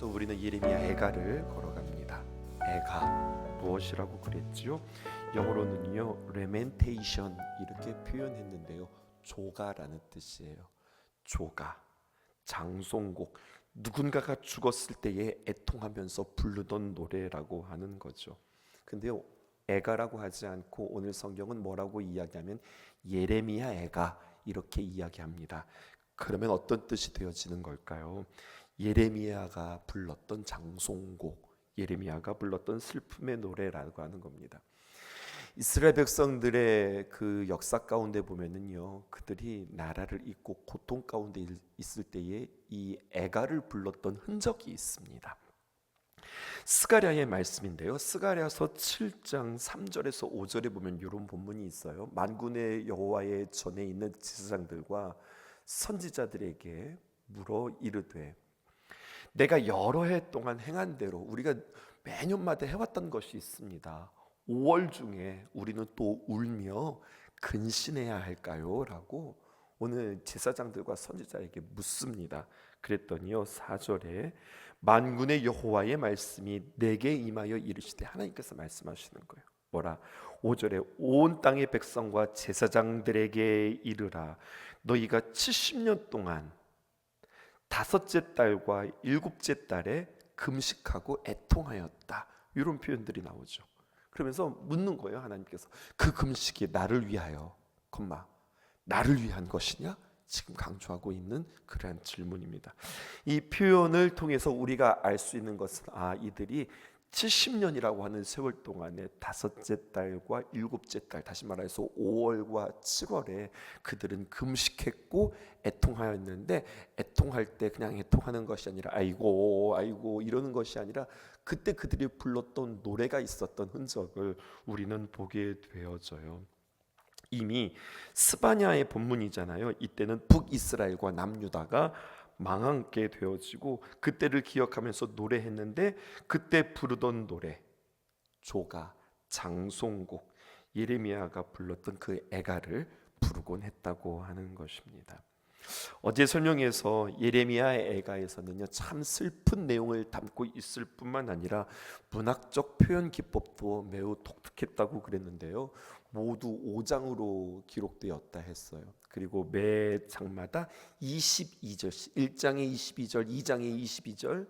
그래서 우리는 예레미야 애가를 걸어갑니다. 애가 무엇이라고 그랬지요? 영어로는요 레멘테이션 이렇게 표현했는데요, 조가라는 뜻이에요. 조가, 장송곡, 누군가가 죽었을 때에 애통하면서 부르던 노래라고 하는 거죠. 근데요, 애가라고 하지 않고 오늘 성경은 뭐라고 이야기하면 예레미야 애가 이렇게 이야기합니다. 그러면 어떤 뜻이 되어지는 걸까요? 예레미야가 불렀던 장송곡, 예레미야가 불렀던 슬픔의 노래라고 하는 겁니다. 이스라엘 백성들의 그 역사 가운데 보면은요, 그들이 나라를 잃고 고통 가운데 있을 때에 이 애가를 불렀던 흔적이 있습니다. 스가랴의 말씀인데요, 스가랴서 7장 3절에서 5절에 보면 이런 본문이 있어요. 만군의 여호와의 전에 있는 제사장들과 선지자들에게 물어 이르되, 내가 여러 해 동안 행한 대로 우리가 매년마다 해왔던 것이 있습니다. 5월 중에 우리는 또 울며 근신해야 할까요? 라고 오늘 제사장들과 선지자에게 묻습니다. 그랬더니요, 4절에 만군의 여호와의 말씀이 내게 임하여 이르시되, 하나님께서 말씀하시는 거예요. 뭐라? 5절에 온 땅의 백성과 제사장들에게 이르라, 너희가 70년 동안 다섯째 달과 일곱째 달에 금식하고 애통하였다, 이런 표현들이 나오죠. 그러면서 묻는 거예요. 하나님께서 그 금식이 나를 위하여, 나를 위한 것이냐? 지금 강조하고 있는 그러한 질문입니다. 이 표현을 통해서 우리가 알 수 있는 것은, 이들이 70년이라고 하는 세월 동안에 다섯째 달과 일곱째 달, 다시 말해서 5월과 7월에 그들은 금식했고 애통하였는데, 애통할 때 그냥 애통하는 것이 아니라 아이고 아이고 이러는 것이 아니라 그때 그들이 불렀던 노래가 있었던 흔적을 우리는 보게 되어져요. 이미 스바냐의 본문이잖아요. 이때는 북이스라엘과 남유다가 망하게 되어지고 그때를 기억하면서 노래했는데, 그때 부르던 노래, 조가, 장송곡, 예레미야가 불렀던 그 애가를 부르곤 했다고 하는 것입니다. 어제 설명에서 예레미야의 애가에서는요, 참 슬픈 내용을 담고 있을 뿐만 아니라 문학적 표현 기법도 매우 독특했다고 그랬는데요, 모두 5장으로 기록되었다 했어요. 그리고 매 장마다 22절씩, 1장에 22절, 2장에 22절,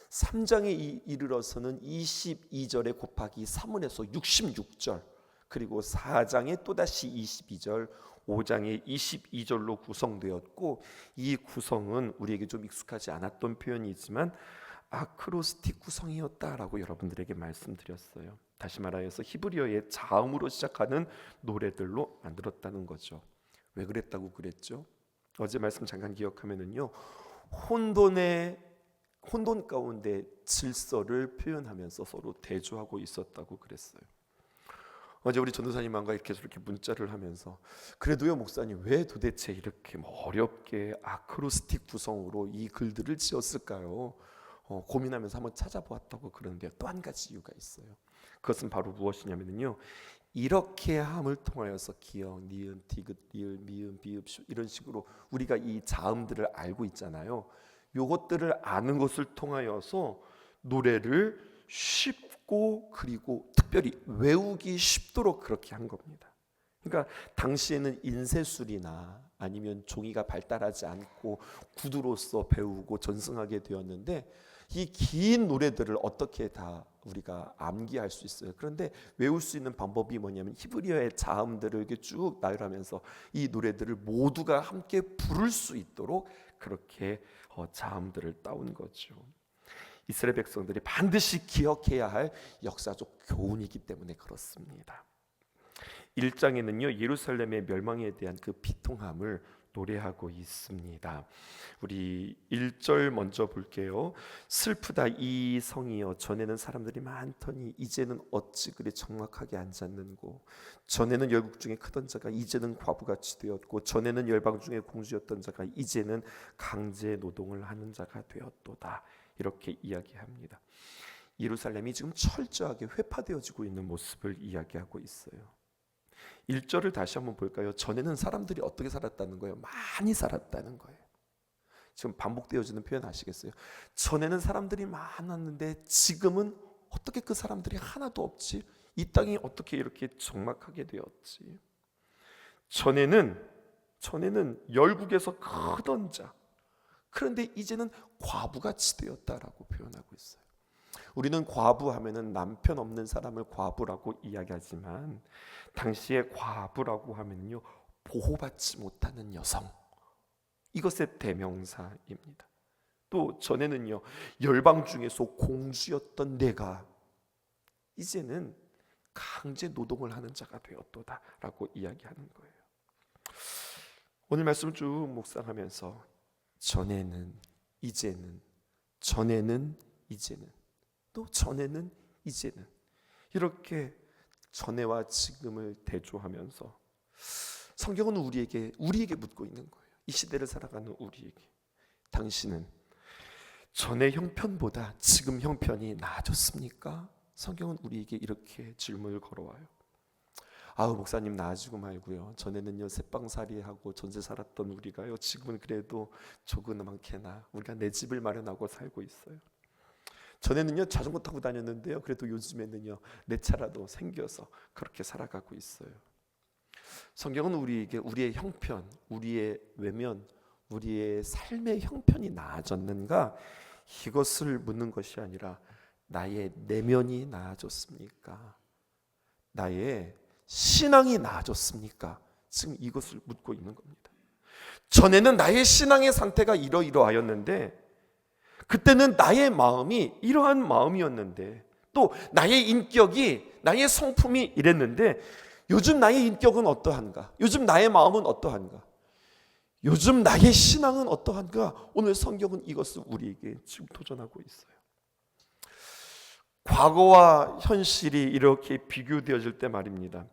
3장에 이르러서는 22절에 곱하기 3은에서 66절, 그리고 4장에 또다시 22절, 5장에 22절로 구성되었고, 이 구성은 우리에게 좀 익숙하지 않았던 표현이지만 아크로스틱 구성이었다라고 여러분들에게 말씀드렸어요. 다시 말하여서 히브리어의 자음으로 시작하는 노래들로 만들었다는 거죠. 왜 그랬다고 그랬죠? 어제 말씀 잠깐 기억하면은요, 혼돈 가운데 질서를 표현하면서 서로 대조하고 있었다고 그랬어요. 어제 우리 전도사님과 이렇게 저렇게 문자를 하면서, 그래도요 목사님, 왜 도대체 이렇게 어렵게 아크로스틱 구성으로 이 글들을 지었을까요? 고민하면서 한번 찾아보았다고 그러는데요, 또 한 가지 이유가 있어요. 그것은 바로 무엇이냐면요, 이렇게 함을 통하여서 기역, 니은, 디귿, 리을, 미음, 비읍, 시 이런 식으로 우리가 이 자음들을 알고 있잖아요. 요것들을 아는 것을 통하여서 노래를 쉽고 그리고 특별히 외우기 쉽도록 그렇게 한 겁니다. 그러니까 당시에는 인쇄술이나 아니면 종이가 발달하지 않고 구두로서 배우고 전승하게 되었는데, 이 긴 노래들을 어떻게 다 우리가 암기할 수 있어요. 그런데 외울 수 있는 방법이 뭐냐면 히브리어의 자음들을 이렇게 쭉 나열하면서 이 노래들을 모두가 함께 부를 수 있도록 그렇게 자음들을 따온 거죠. 이스라엘 백성들이 반드시 기억해야 할 역사적 교훈이기 때문에 그렇습니다. 1장에는요, 예루살렘의 멸망에 대한 그 비통함을 노래하고 있습니다. 우리 1절 먼저 볼게요. 슬프다 이 성이여, 전에는 사람들이 많더니 이제는 어찌 그리 적막하게 앉았는고. 전에는 열국 중에 크던 자가 이제는 과부같이 되었고, 전에는 열방 중에 공주였던 자가 이제는 강제 노동을 하는 자가 되었도다. 이렇게 이야기합니다. 예루살렘이 지금 철저하게 회파되어지고 있는 모습을 이야기하고 있어요. 1절을 다시 한번 볼까요? 전에는 사람들이 어떻게 살았다는 거예요? 많이 살았다는 거예요. 지금 반복되어지는 표현 아시겠어요? 전에는 사람들이 많았는데 지금은 어떻게 그 사람들이 하나도 없지? 이 땅이 어떻게 이렇게 적막하게 되었지? 전에는 열국에서 크던 자, 그런데 이제는 과부같이 되었다라고 표현하고 있어요. 우리는 과부하면은 남편 없는 사람을 과부라고 이야기하지만 당시에 과부라고 하면요, 보호받지 못하는 여성, 이것의 대명사입니다. 또 전에는요, 열방 중에서 공주였던 내가 이제는 강제 노동을 하는 자가 되었도다라고 이야기하는 거예요. 오늘 말씀 쭉 묵상하면서 전에는, 이제는, 전에는, 이제는, 또 전에는, 이제는, 이렇게 전에와 지금을 대조하면서 성경은 우리에게 묻고 있는 거예요. 이 시대를 살아가는 우리에게, 당신은 전의 형편보다 지금 형편이 나아졌습니까? 성경은 우리에게 이렇게 질문을 걸어와요. 아우, 목사님 나아지고 말고요, 전에는요 새빵살이하고 전세 살았던 우리가요 지금은 그래도 조그맣게나 우리가 내 집을 마련하고 살고 있어요. 전에는요 자전거 타고 다녔는데요, 그래도 요즘에는요 내 차라도 생겨서 그렇게 살아가고 있어요. 성경은 우리에게 우리의 형편, 우리의 외면, 우리의 삶의 형편이 나아졌는가, 이것을 묻는 것이 아니라 나의 내면이 나아졌습니까? 나의 신앙이 나아졌습니까? 지금 이것을 묻고 있는 겁니다. 전에는 나의 신앙의 상태가 이러이러하였는데, 그때는 나의 마음이 이러한 마음이었는데, 또 나의 인격이, 나의 성품이 이랬는데, 요즘 나의 인격은 어떠한가? 요즘 나의 마음은 어떠한가? 요즘 나의 신앙은 어떠한가? 오늘 성경은 이것을 우리에게 지금 도전하고 있어요. 과거와 현실이 이렇게 비교되어질 때 말입니다,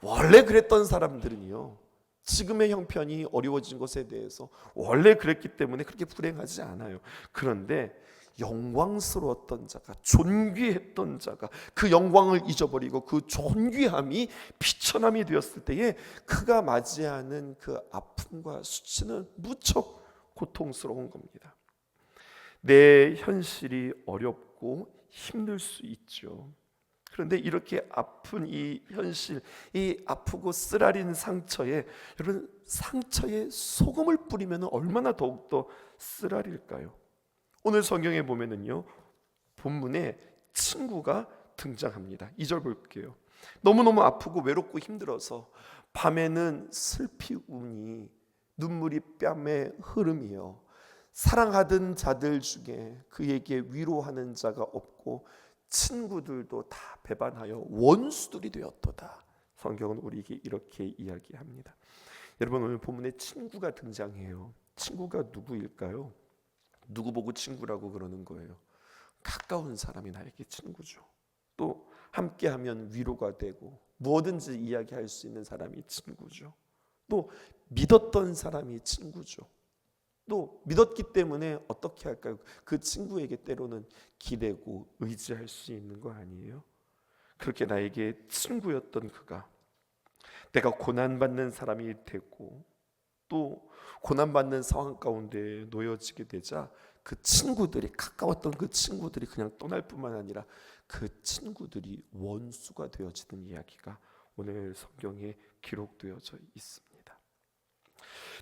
원래 그랬던 사람들은요 지금의 형편이 어려워진 것에 대해서 원래 그랬기 때문에 그렇게 불행하지 않아요. 그런데 영광스러웠던 자가, 존귀했던 자가 그 영광을 잊어버리고 그 존귀함이 비천함이 되었을 때에 그가 맞이하는 그 아픔과 수치는 무척 고통스러운 겁니다. 내 현실이 어렵고 힘들 수 있죠. 그런데 이렇게 아픈 이 현실, 이 아프고 쓰라린 상처에, 여러분 상처에 소금을 뿌리면 얼마나 더욱더 쓰라릴까요? 오늘 성경에 보면은요 본문에 친구가 등장합니다. 2절 볼게요. 너무너무 아프고 외롭고 힘들어서 밤에는 슬피 우니 눈물이 뺨에 흐름이요, 사랑하던 자들 중에 그에게 위로하는 자가 없고 친구들도 다 배반하여 원수들이 되었도다. 성경은 우리에게 이렇게 이야기합니다. 여러분 오늘 본문에 친구가 등장해요. 친구가 누구일까요? 누구 보고 친구라고 그러는 거예요? 가까운 사람이 나에게 친구죠. 또 함께하면 위로가 되고 무엇든지 이야기할 수 있는 사람이 친구죠. 또 믿었던 사람이 친구죠. 또 믿었기 때문에 어떻게 할까요? 그 친구에게 때로는 기대고 의지할 수 있는 거 아니에요? 그렇게 나에게 친구였던 그가 내가 고난받는 사람이 되고 또 고난받는 상황 가운데 놓여지게 되자 그 친구들이, 가까웠던 그 친구들이 그냥 떠날 뿐만 아니라 그 친구들이 원수가 되어지는 이야기가 오늘 성경에 기록되어져 있습니다.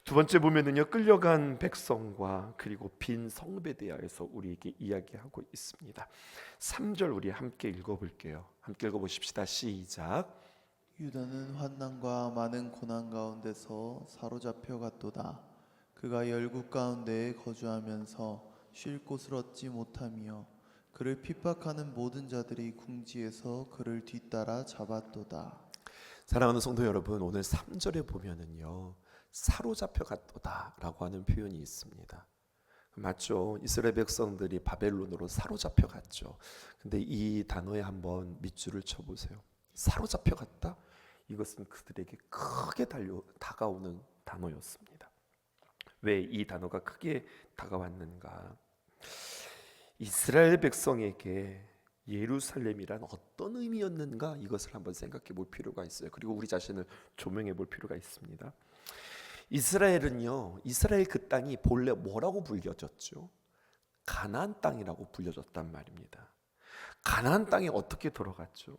두 번째 보면은요 끌려간 백성과 그리고 빈 성읍에 대하여서 우리에게 이야기하고 있습니다. 3절 우리 함께 읽어볼게요. 함께 읽어보십시다. 시작. 유다는 환난과 많은 고난 가운데서 사로잡혀 갔도다. 그가 열국 가운데에 거주하면서 쉴 곳을 얻지 못하며 그를 핍박하는 모든 자들이 궁지에서 그를 뒤따라 잡았도다. 사랑하는 성도 여러분, 오늘 3절에 보면은요 사로잡혀 갔도다라고 하는 표현이 있습니다. 맞죠? 이스라엘 백성들이 바벨론으로 사로잡혀 갔죠. 근데 이 단어에 한번 밑줄을 쳐보세요. 사로잡혀 갔다? 이것은 그들에게 크게 다가오는 단어였습니다. 왜 이 단어가 크게 다가왔는가? 이스라엘 백성에게 예루살렘이란 어떤 의미였는가, 이것을 한번 생각해 볼 필요가 있어요. 그리고 우리 자신을 조명해 볼 필요가 있습니다. 이스라엘 그 땅이 본래 뭐라고 불려졌죠? 가나안 땅이라고 불려졌단 말입니다. 가나안 땅에 어떻게 들어갔죠?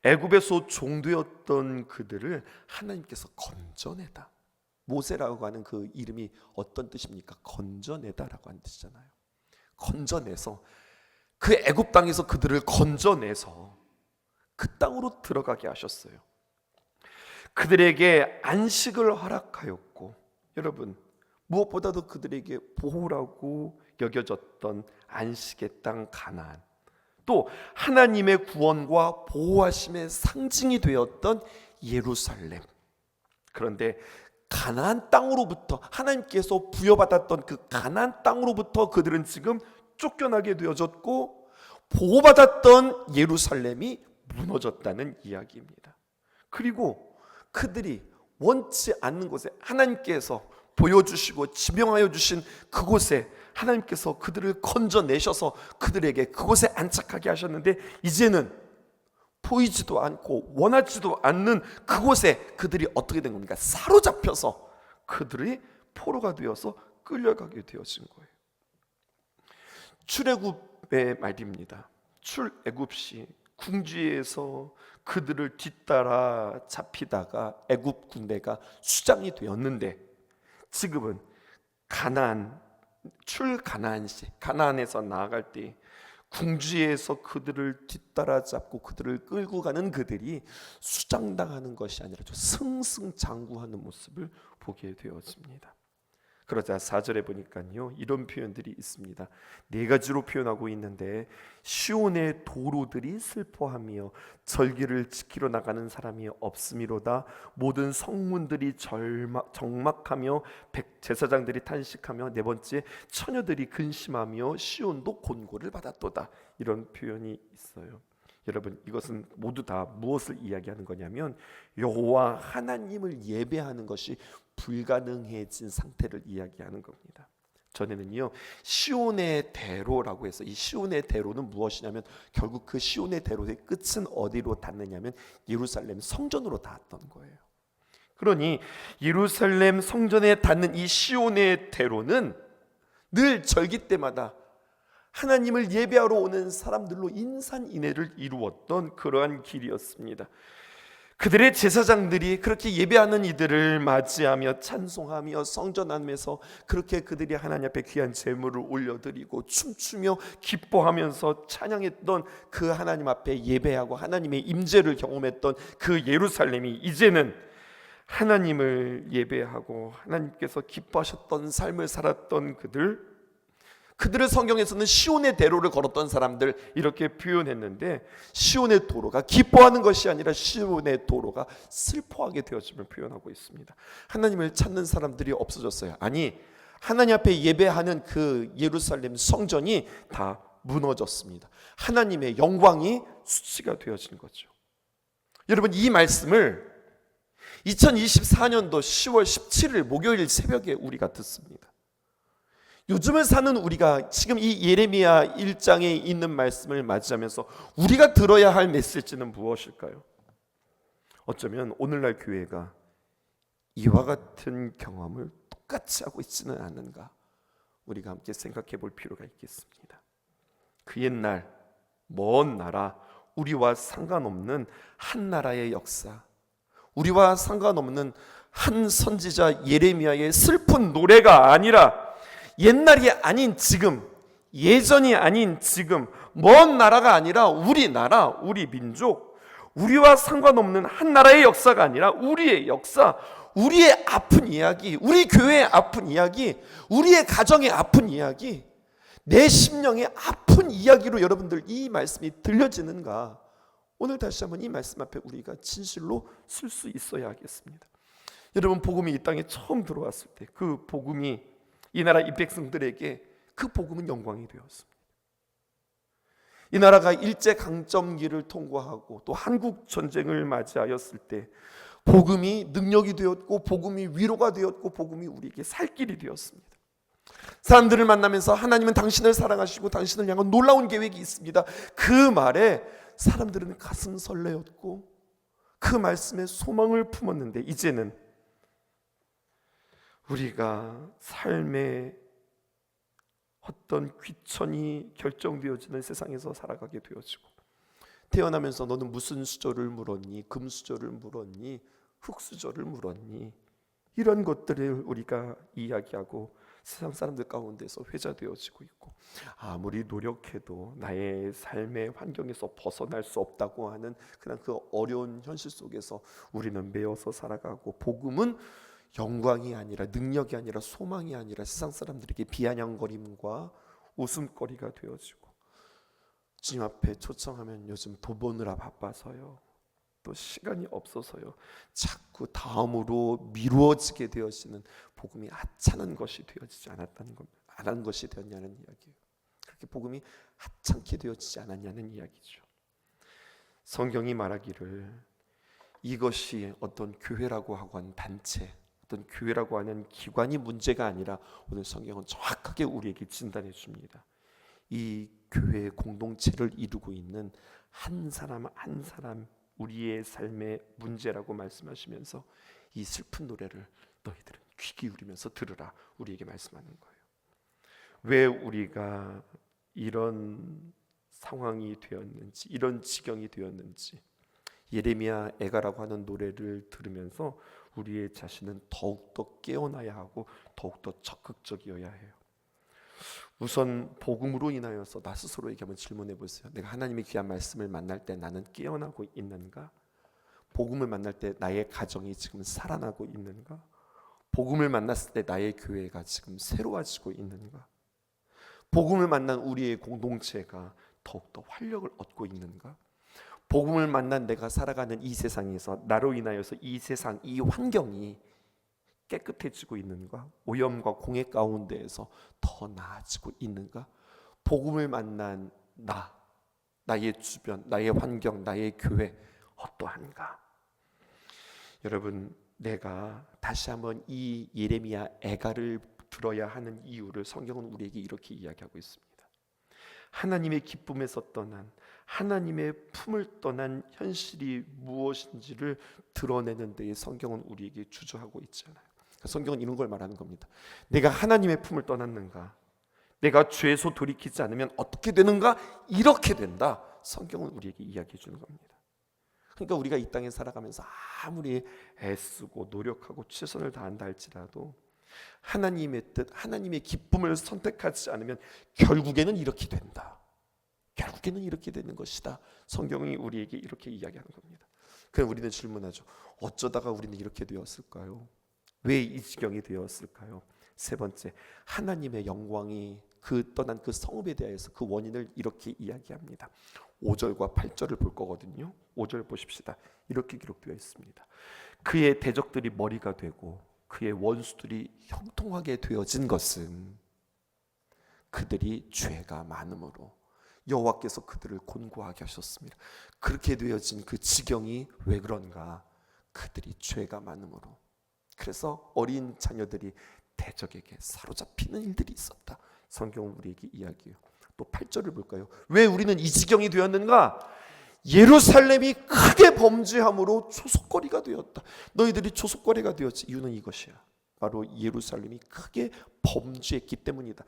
애굽에서 종되었던 그들을 하나님께서 건져내다. 모세라고 하는 그 이름이 어떤 뜻입니까? 건져내다라고 하는 뜻이잖아요. 건져내서 그 애굽 땅에서 그들을 건져내서 그 땅으로 들어가게 하셨어요. 그들에게 안식을 허락하였고, 여러분 무엇보다도 그들에게 보호라고 여겨졌던 안식의 땅 가나안, 또 하나님의 구원과 보호하심의 상징이 되었던 예루살렘. 그런데 가나안 땅으로부터, 하나님께서 부여받았던 그 가나안 땅으로부터 그들은 지금 쫓겨나게 되어졌고, 보호받았던 예루살렘이 무너졌다는 이야기입니다. 그리고 그들이 원치 않는 곳에, 하나님께서 보여주시고 지명하여 주신 그곳에 하나님께서 그들을 건져내셔서 그들에게 그곳에 안착하게 하셨는데, 이제는 보이지도 않고 원하지도 않는 그곳에 그들이 어떻게 된 겁니까? 사로잡혀서 그들이 포로가 되어서 끌려가게 되어진 거예요. 출애굽의 말입니다. 출애굽시 궁지에서 그들을 뒤따라 잡히다가 애굽 군대가 수장이 되었는데, 지금은 출가나안시, 가나안에서 나아갈 때 궁지에서 그들을 뒤따라 잡고 그들을 끌고 가는 그들이 수장당하는 것이 아니라 승승장구하는 모습을 보게 되었습니다. 그러자 4절에 보니까요, 이런 표현들이 있습니다. 4가지로 표현하고 있는데, 시온의 도로들이 슬퍼하며 절기를 지키러 나가는 사람이 없음이로다. 모든 성문들이 적막하며 제사장들이 탄식하며, 4번째, 처녀들이 근심하며 시온도 곤고를 받았도다. 이런 표현이 있어요. 여러분, 이것은 모두 다 무엇을 이야기하는 거냐면, 여호와 하나님을 예배하는 것이 불가능해진 상태를 이야기하는 겁니다. 전에는요, 시온의 대로라고 해서, 이 시온의 대로는 무엇이냐면, 결국 그 시온의 대로의 끝은 어디로 닿느냐면 예루살렘 성전으로 닿았던 거예요. 그러니 예루살렘 성전에 닿는 이 시온의 대로는 늘 절기 때마다 하나님을 예배하러 오는 사람들로 인산인해를 이루었던 그러한 길이었습니다. 그들의 제사장들이 그렇게 예배하는 이들을 맞이하며 찬송하며 성전 안에서 그렇게 그들이 하나님 앞에 귀한 제물을 올려드리고 춤추며 기뻐하면서 찬양했던 그 하나님 앞에 예배하고 하나님의 임재를 경험했던 그 예루살렘이 이제는 하나님을 예배하고 하나님께서 기뻐하셨던 삶을 살았던 그들을 성경에서는 시온의 대로를 걸었던 사람들 이렇게 표현했는데, 시온의 도로가 기뻐하는 것이 아니라 시온의 도로가 슬퍼하게 되어짐을 표현하고 있습니다. 하나님을 찾는 사람들이 없어졌어요. 아니, 하나님 앞에 예배하는 그 예루살렘 성전이 다 무너졌습니다. 하나님의 영광이 수치가 되어진 거죠. 여러분, 이 말씀을 2024년도 10월 17일 목요일 새벽에 우리가 듣습니다. 요즘을 사는 우리가 지금 이 예레미야 1장에 있는 말씀을 맞이하면서 우리가 들어야 할 메시지는 무엇일까요? 어쩌면 오늘날 교회가 이와 같은 경험을 똑같이 하고 있지는 않은가, 우리가 함께 생각해 볼 필요가 있겠습니다. 그 옛날 먼 나라, 우리와 상관없는 한 나라의 역사, 우리와 상관없는 한 선지자 예레미야의 슬픈 노래가 아니라, 옛날이 아닌 지금, 예전이 아닌 지금, 먼 나라가 아니라 우리 나라, 우리 민족, 우리와 상관없는 한 나라의 역사가 아니라 우리의 역사, 우리의 아픈 이야기, 우리 교회의 아픈 이야기, 우리의 가정의 아픈 이야기, 내 심령의 아픈 이야기로 여러분들 이 말씀이 들려지는가? 오늘 다시 한번 이 말씀 앞에 우리가 진실로 쓸 수 있어야 하겠습니다. 여러분, 복음이 이 땅에 처음 들어왔을 때 그 복음이 이 나라 이 백성들에게, 그 복음은 영광이 되었습니다. 이 나라가 일제강점기를 통과하고 또 한국 전쟁을 맞이하였을 때 복음이 능력이 되었고, 복음이 위로가 되었고, 복음이 우리에게 살 길이 되었습니다. 사람들을 만나면서 하나님은 당신을 사랑하시고 당신을 향한 놀라운 계획이 있습니다, 그 말에 사람들은 가슴 설레었고 그 말씀에 소망을 품었는데, 이제는 우리가 삶의 어떤 귀천이 결정되어지는 세상에서 살아가게 되어지고, 태어나면서 너는 무슨 수저를 물었니? 금수저를 물었니? 흙수저를 물었니? 이런 것들을 우리가 이야기하고 세상 사람들 가운데서 회자되어지고 있고, 아무리 노력해도 나의 삶의 환경에서 벗어날 수 없다고 하는 그냥 그 어려운 현실 속에서 우리는 매여서 살아가고, 복음은 영광이 아니라, 능력이 아니라, 소망이 아니라 세상 사람들에게 비아냥거림과 웃음거리가 되어지고, 주님 앞에 초청하면 요즘 돈 버느라 바빠서요, 또 시간이 없어서요, 자꾸 다음으로 미루어지게 되어지는 복음이 하찮은 것이 되어지지 않았다는 겁니다. 안 한 것이 되었냐는 이야기예요. 그렇게 복음이 하찮게 되어지지 않았냐는 이야기죠. 성경이 말하기를 이것이 어떤 교회라고 하고 하는 단체, 어떤 교회라고 하는 기관이 문제가 아니라, 오늘 성경은 정확하게 우리에게 진단해 줍니다. 이 교회의 공동체를 이루고 있는 한 사람 한 사람 우리의 삶의 문제라고 말씀하시면서, 이 슬픈 노래를 너희들은 귀 기울이면서 들으라 우리에게 말씀하는 거예요. 왜 우리가 이런 상황이 되었는지, 이런 지경이 되었는지, 예레미야 애가라고 하는 노래를 들으면서 우리의 자신은 더욱더 깨어나야 하고 더욱더 적극적이어야 해요. 우선 복음으로 인하여서 나 스스로에게 한번 질문해 보세요. 내가 하나님의 귀한 말씀을 만날 때 나는 깨어나고 있는가? 복음을 만날 때 나의 가정이 지금 살아나고 있는가? 복음을 만났을 때 나의 교회가 지금 새로워지고 있는가? 복음을 만난 우리의 공동체가 더욱더 활력을 얻고 있는가? 복음을 만난 내가 살아가는 이 세상에서 나로 인하여서 이 세상, 이 환경이 깨끗해지고 있는가? 오염과 공해 가운데에서 더 나아지고 있는가? 복음을 만난 나의 주변, 나의 환경, 나의 교회 어떠한가? 여러분, 내가 다시 한번 이 예레미야 애가를 들어야 하는 이유를 성경은 우리에게 이렇게 이야기하고 있습니다. 하나님의 기쁨에서 떠난, 하나님의 품을 떠난 현실이 무엇인지를 드러내는 데에 성경은 우리에게 주저하고 있잖아요. 성경은 이런 걸 말하는 겁니다. 내가 하나님의 품을 떠났는가? 내가 죄에서 돌이키지 않으면 어떻게 되는가? 이렇게 된다. 성경은 우리에게 이야기해 주는 겁니다. 그러니까 우리가 이 땅에 살아가면서 아무리 애쓰고 노력하고 최선을 다한다 할지라도 하나님의 뜻, 하나님의 기쁨을 선택하지 않으면 결국에는 이렇게 된다. 결국에는 이렇게 되는 것이다. 성경이 우리에게 이렇게 이야기하는 겁니다. 그럼 우리는 질문하죠. 어쩌다가 우리는 이렇게 되었을까요? 왜 이 지경이 되었을까요? 세 번째, 하나님의 영광이 떠난 그 성읍에 대해서 그 원인을 이렇게 이야기합니다. 5절과 8절을 볼 거거든요. 5절 보십시다. 이렇게 기록되어 있습니다. 그의 대적들이 머리가 되고 그의 원수들이 형통하게 되어진 것은 그들이 죄가 많음으로 여호와께서 그들을 곤고하게 하셨습니다. 그렇게 되어진 그 지경이 왜 그런가? 그들이 죄가 많음으로. 그래서 어린 자녀들이 대적에게 사로잡히는 일들이 있었다. 성경은 우리에게 이야기해요. 또 8절을 볼까요? 왜 우리는 이 지경이 되었는가? 예루살렘이 크게 범죄함으로 초속거리가 되었다. 너희들이 초속거리가 되었지. 이유는 이것이야. 바로 예루살렘이 크게 범죄했기 때문이다.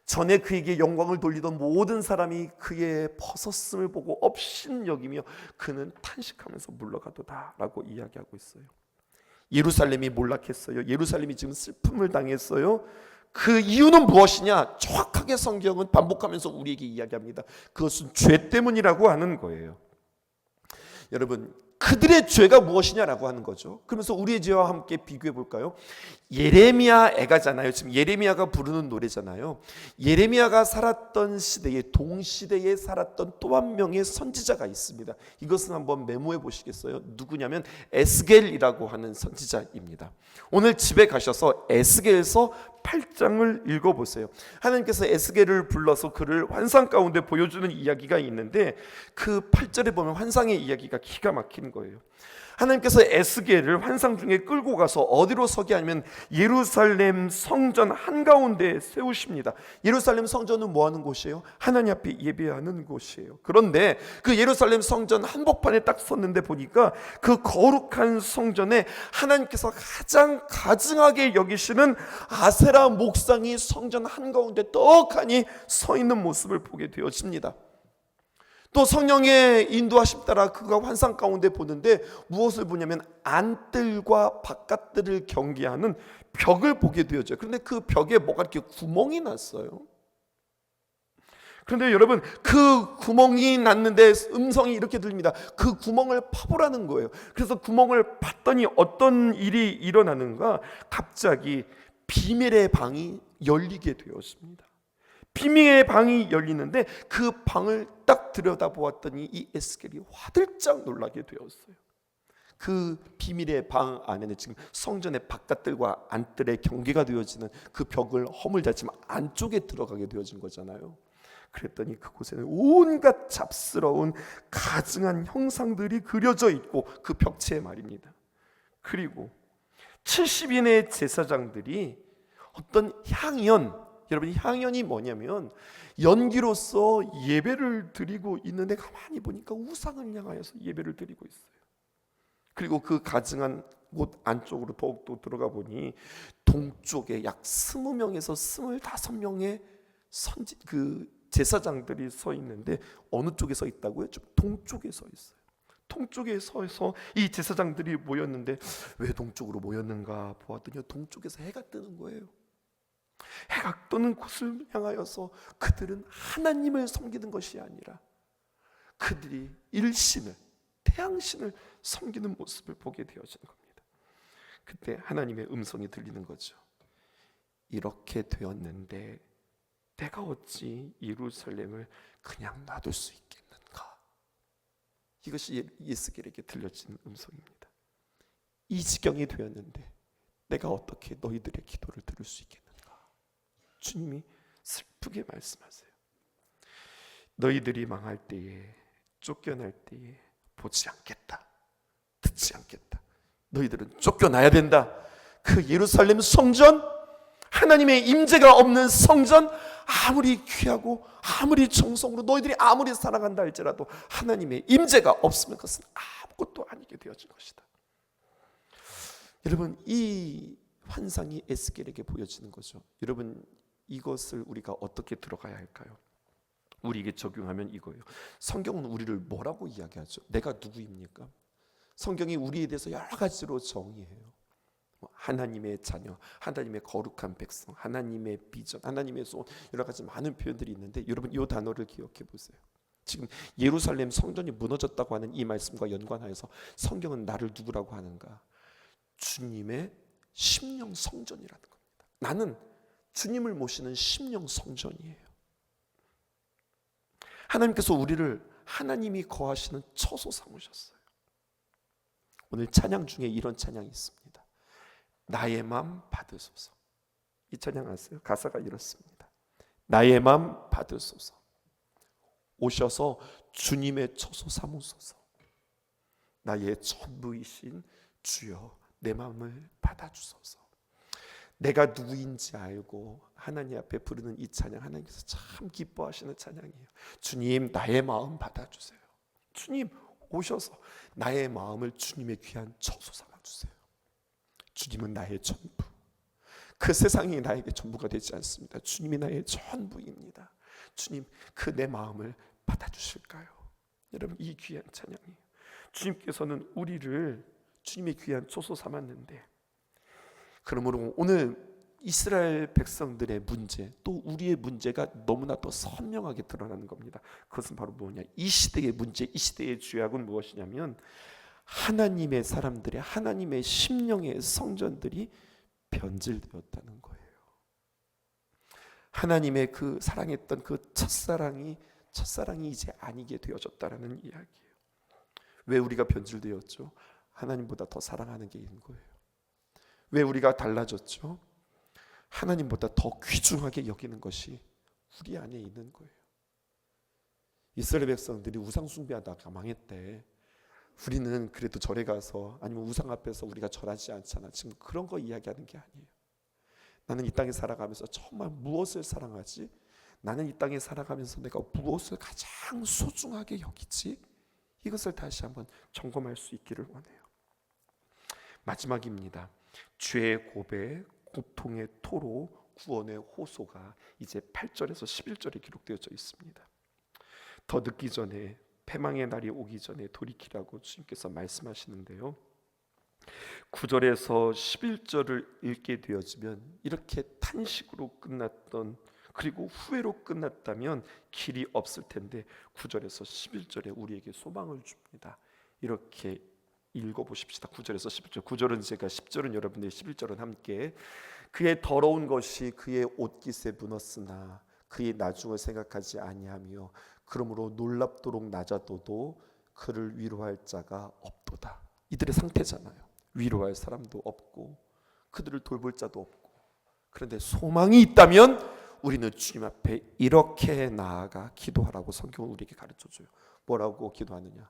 전에 그에게 영광을 돌리던 모든 사람이 그의 벗었음을 보고 업신여기며 그는 탄식하면서 물러가도다 라고 이야기하고 있어요. 예루살렘이 몰락했어요. 예루살렘이 지금 슬픔을 당했어요. 그 이유는 무엇이냐? 정확하게 성경은 반복하면서 우리에게 이야기합니다. 그것은 죄 때문이라고 하는 거예요. 여러분, 그들의 죄가 무엇이냐라고 하는 거죠. 그러면서 우리의 죄와 함께 비교해 볼까요? 예레미야 애가잖아요. 지금 예레미야가 부르는 노래잖아요. 예레미야가 살았던 시대에, 동시대에 살았던 또 한 명의 선지자가 있습니다. 이것은 한번 메모해 보시겠어요? 누구냐면 에스겔이라고 하는 선지자입니다. 오늘 집에 가셔서 에스겔서 8장을 읽어보세요. 하나님께서 에스겔을 불러서 그를 환상 가운데 보여주는 이야기가 있는데 그 8절에 보면 환상의 이야기가 기가 막힌 거예요. 하나님께서 에스겔을 환상 중에 끌고 가서 어디로 서게 하면 예루살렘 성전 한가운데에 세우십니다. 예루살렘 성전은 뭐 하는 곳이에요? 하나님 앞에 예배하는 곳이에요. 그런데 그 예루살렘 성전 한복판에 딱 섰는데 보니까 그 거룩한 성전에 하나님께서 가장 가증하게 여기시는 아세라 목상이 성전 한가운데 떡하니 서 있는 모습을 보게 되어집니다. 또 성령의 인도하심 따라 그가 환상 가운데 보는데 무엇을 보냐면 안뜰과 바깥뜰을 경계하는 벽을 보게 되어져요. 그런데 그 벽에 뭐가 이렇게 구멍이 났어요. 그런데 여러분, 그 구멍이 났는데 음성이 이렇게 들립니다. 그 구멍을 파보라는 거예요. 그래서 구멍을 봤더니 어떤 일이 일어나는가? 갑자기 비밀의 방이 열리게 되었습니다. 비밀의 방이 열리는데 그 방을 딱 들여다보았더니 이 에스겔이 화들짝 놀라게 되었어요. 그 비밀의 방 안에는 지금 성전의 바깥들과 안뜰의 경계가 되어지는 그 벽을 허물다지만 안쪽에 들어가게 되어진 거잖아요. 그랬더니 그곳에는 온갖 잡스러운 가증한 형상들이 그려져 있고 그 벽체에 말입니다. 그리고 70인의 제사장들이 어떤 향연, 여러분 향연이 뭐냐면 연기로서 예배를 드리고 있는데 가만히 보니까 우상을 향하여서 예배를 드리고 있어요. 그리고 그 가증한 곳 안쪽으로 더욱더 들어가 보니 동쪽에 약 20명에서 25명의 제사장들이 서 있는데 어느 쪽에 서 있다고요? 좀 동쪽에 서 있어요. 동쪽에 서서 이 제사장들이 모였는데 왜 동쪽으로 모였는가 보았더니 동쪽에서 해가 뜨는 거예요. 해가 뜨는 곳을 향하여서 그들은 하나님을 섬기는 것이 아니라 그들이 일신을, 태양신을 섬기는 모습을 보게 되어진 겁니다. 그때 하나님의 음성이 들리는 거죠. 이렇게 되었는데 내가 어찌 예루살렘을 그냥 놔둘 수 있겠는가? 이것이 에스겔에게 들려진 음성입니다. 이 지경이 되었는데 내가 어떻게 너희들의 기도를 들을 수 있겠는가? 주님이 슬프게 말씀하세요. 너희들이 망할 때에, 쫓겨날 때에 보지 않겠다, 듣지 않겠다. 너희들은 쫓겨나야 된다. 그 예루살렘 성전, 하나님의 임재가 없는 성전, 아무리 귀하고 아무리 정성으로 너희들이 아무리 사랑한다 할지라도 하나님의 임재가 없으면 그것은 아무것도 아니게 되어진 것이다. 여러분, 이 환상이 에스겔에게 보여지는 거죠. 여러분, 이것을 우리가 어떻게 들어가야 할까요? 우리에게 적용하면 이거예요. 성경은 우리를 뭐라고 이야기하죠? 내가 누구입니까? 성경이 우리에 대해서 여러 가지로 정의해요. 하나님의 자녀, 하나님의 거룩한 백성, 하나님의 비전, 하나님의 소원, 여러 가지 많은 표현들이 있는데 여러분 이 단어를 기억해 보세요. 지금 예루살렘 성전이 무너졌다고 하는 이 말씀과 연관하여서 성경은 나를 누구라고 하는가? 주님의 심령 성전이라는 겁니다. 나는 주님을 모시는 심령 성전이에요. 하나님께서 우리를 하나님이 거하시는 처소 삼으셨어요. 오늘 찬양 중에 이런 찬양이 있습니다. 나의 맘 받으소서. 이 찬양 아세요? 가사가 이렇습니다. 나의 맘 받으소서. 오셔서 주님의 처소 삼으소서. 나의 전부이신 주여 내 마음을 받아주소서. 내가 누구인지 알고 하나님 앞에 부르는 이 찬양, 하나님께서 참 기뻐하시는 찬양이에요. 주님 나의 마음 받아주세요. 주님 오셔서 나의 마음을 주님의 귀한 처소 삼아주세요. 주님은 나의 전부. 그 세상이 나에게 전부가 되지 않습니다. 주님이 나의 전부입니다. 주님 그 내 마음을 받아주실까요? 여러분 이 귀한 찬양이에요. 주님께서는 우리를 주님의 귀한 처소 삼았는데, 그러므로 오늘 이스라엘 백성들의 문제, 또 우리의 문제가 너무나 더 선명하게 드러나는 겁니다. 그것은 바로 뭐냐? 이 시대의 문제, 이 시대의 죄악은 무엇이냐면 하나님의 사람들의, 하나님의 심령의 성전들이 변질되었다는 거예요. 하나님의 그 사랑했던 그 첫사랑이 이제 아니게 되어졌다라는 이야기예요. 왜 우리가 변질되었죠? 하나님보다 더 사랑하는 게 있는 거예요. 왜 우리가 달라졌죠? 하나님보다 더 귀중하게 여기는 것이 우리 안에 있는 거예요. 이스라엘 백성들이 우상 숭배하다가 망했대. 우리는 그래도 절에 가서 아니면 우상 앞에서 우리가 절하지 않잖아. 지금 그런 거 이야기하는 게 아니에요. 나는 이 땅에 살아가면서 정말 무엇을 사랑하지? 나는 이 땅에 살아가면서 내가 무엇을 가장 소중하게 여기지? 이것을 다시 한번 점검할 수 있기를 원해요. 마지막입니다. 죄의 고백, 고통의 토로, 구원의 호소가 이제 8절에서 11절에 기록되어져 있습니다. 더 늦기 전에, 패망의 날이 오기 전에 돌이키라고 주님께서 말씀하시는데요, 9절에서 11절을 읽게 되어지면 이렇게 탄식으로 끝났던, 그리고 후회로 끝났다면 길이 없을 텐데 9절에서 11절에 우리에게 소망을 줍니다. 이렇게 읽어보십시다. 9절에서 11절. 9절은 제가, 10절은 여러분들, 11절은 함께. 그의 더러운 것이 그의 옷깃에 묻었으나 그의 나중을 생각하지 아니하며 그러므로 놀랍도록 낮아도도 그를 위로할 자가 없도다. 이들의 상태잖아요. 위로할 사람도 없고 그들을 돌볼 자도 없고. 그런데 소망이 있다면 우리는 주님 앞에 이렇게 나아가 기도하라고 성경은 우리에게 가르쳐줘요. 뭐라고 기도하느냐?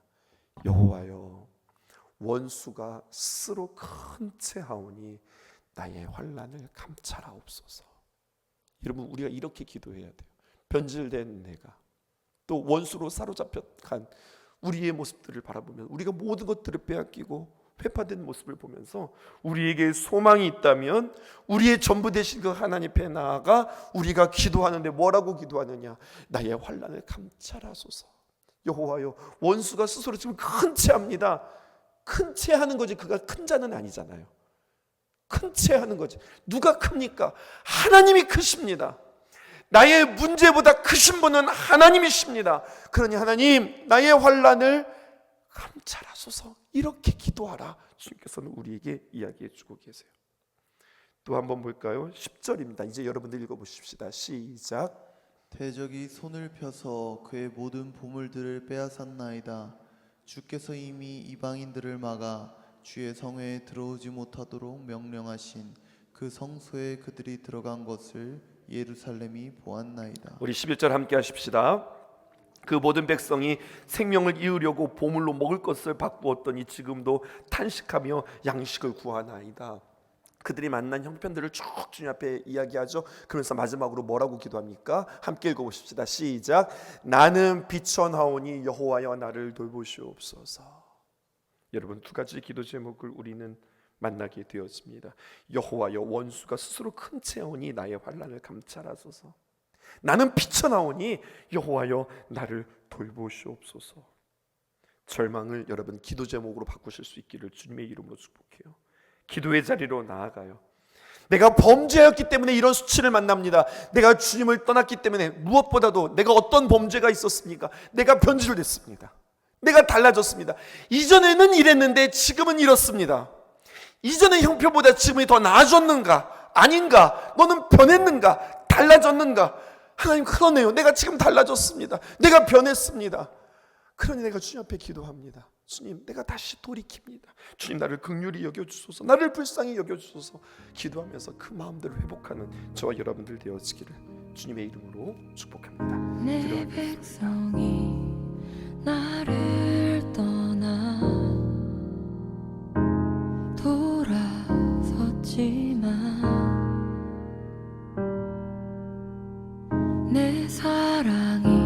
여호와여, 원수가 스스로 큰 채하오니 나의 환난을 감찰하옵소서. 여러분, 우리가 이렇게 기도해야 돼요. 변질된 내가, 또 원수로 사로잡혀 간 우리의 모습들을 바라보면, 우리가 모든 것들을 빼앗기고 회파된 모습을 보면서 우리에게 소망이 있다면 우리의 전부 되신 그 하나님 앞에 나아가 우리가 기도하는데 뭐라고 기도하느냐? 나의 환난을 감찰하소서. 여호와여, 원수가 스스로 지금 큰 채합니다. 큰 채하는 거지, 그가 큰 자는 아니잖아요. 큰 채하는 거지. 누가 큽니까? 하나님이 크십니다. 나의 문제보다 크신 분은 하나님이십니다. 그러니 하나님, 나의 환난을 감찰하소서. 이렇게 기도하라. 주님께서는 우리에게 이야기해 주고 계세요. 또 한번 볼까요? 10절입니다. 이제 여러분들 읽어보십시다. 시작. 대적이 손을 펴서 그의 모든 보물들을 빼앗았나이다. 주께서 이미 이방인들을 막아 주의 성회에 들어오지 못하도록 명령하신 그 성소에 그들이 들어간 것을 예루살렘이 보았나이다. 우리 11절 함께 하십시다. 그 모든 백성이 생명을 이으려고 보물로 먹을 것을 바꾸었더니 지금도 탄식하며 양식을 구하나이다. 그들이 만난 형편들을 쭉 주님 앞에 이야기하죠. 그러면서 마지막으로 뭐라고 기도합니까? 함께 읽어보십시다. 시작. 나는 비천하오니 여호와여 나를 돌보시옵소서. 여러분, 두 가지 기도 제목을 우리는 만나게 되었습니다. 여호와여, 원수가 스스로 큰 채오니 나의 환난을 감찰하소서. 나는 비천하오니 여호와여 나를 돌보시옵소서. 절망을 여러분 기도 제목으로 바꾸실 수 있기를 주님의 이름으로 축복해요. 기도의 자리로 나아가요. 내가 범죄였기 때문에 이런 수치를 만납니다. 내가 주님을 떠났기 때문에, 무엇보다도 내가 어떤 범죄가 있었습니까? 내가 변질됐습니다. 내가 달라졌습니다. 이전에는 이랬는데 지금은 이렇습니다. 이전의 형편보다 지금이 더 나아졌는가? 아닌가? 너는 변했는가? 달라졌는가? 하나님, 그러네요. 내가 지금 달라졌습니다. 내가 변했습니다. 그러니 내가 주님 앞에 기도합니다. 주님, 내가 다시 돌이킵니다. 주님, 나를 긍휼히 여겨주소서, 나를 불쌍히 여겨주소서. 기도하면서 그 마음들을 회복하는 저와 여러분들 되어지기를 주님의 이름으로 축복합니다. 내 백성이 나를 떠나 돌아섰지만 내 사랑이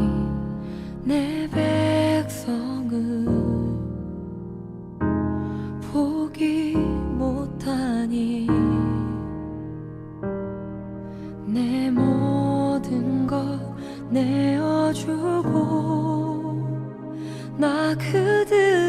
내 백성을 포기 못하니 내 모든 것 내어주고 나 그들